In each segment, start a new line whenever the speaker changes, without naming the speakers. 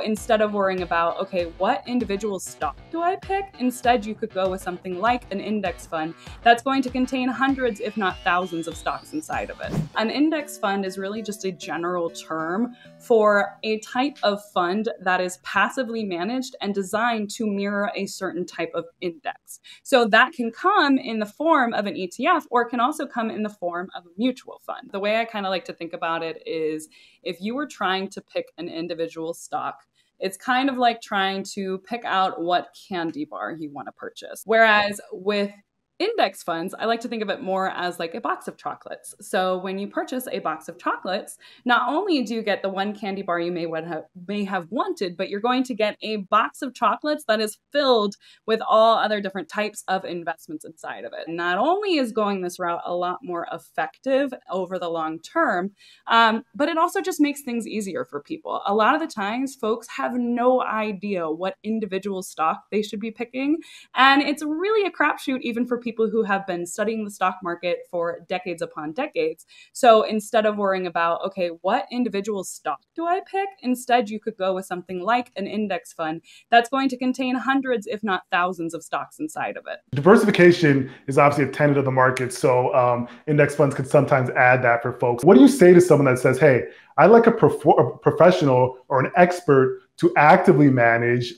Instead of worrying about, okay, what individual stock do I pick? Instead, you could go with something like an index fund that's going to contain hundreds, if not thousands, of stocks inside of it. An index fund is really just a general term for a type of fund that is passively managed and designed to mirror a certain type of index. So that can come in the form of an ETF, or it can also come in the form of a mutual fund. The way I kind of like to think about it is, if you were trying to pick an individual stock, it's kind of like trying to pick out what candy bar you want to purchase. Whereas with index funds, I like to think of it more as like a box of chocolates. So when you purchase a box of chocolates, not only do you get the one candy bar you may have wanted, but you're going to get a box of chocolates that is filled with all other different types of investments inside of it. Not only is going this route a lot more effective over the long term, but it also just makes things easier for people. A lot of the times, folks have no idea what individual stock they should be picking, and it's really a crapshoot even for people who have been studying the stock market for decades upon decades. So instead of worrying about, okay, what individual stock do I pick? Instead, you could go with something like an index fund that's going to contain hundreds, if not thousands, of stocks inside of it.
Diversification is obviously a tenet of the market. So index funds can sometimes add that for folks. What do you say to someone that says, hey, I'd like a professional or an expert to actively manage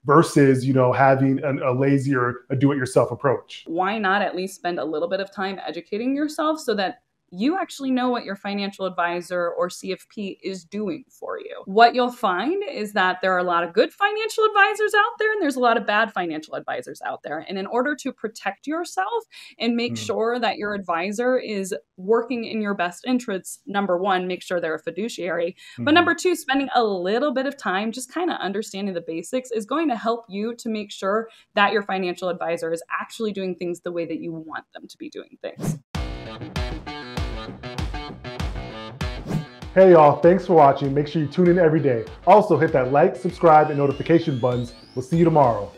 versus, having a lazy or a do-it-yourself approach?
Why not at least spend a little bit of time educating yourself so that you actually know what your financial advisor or CFP is doing for you? What you'll find is that there are a lot of good financial advisors out there, and there's a lot of bad financial advisors out there. And in order to protect yourself and make sure that your advisor is working in your best interests, number one, make sure they're a fiduciary. But number two, spending a little bit of time just kind of understanding the basics is going to help you to make sure that your financial advisor is actually doing things the way that you want them to be doing things.
Hey y'all, thanks for watching. Make sure you tune in every day. Also hit that like, subscribe, and notification buttons. We'll see you tomorrow.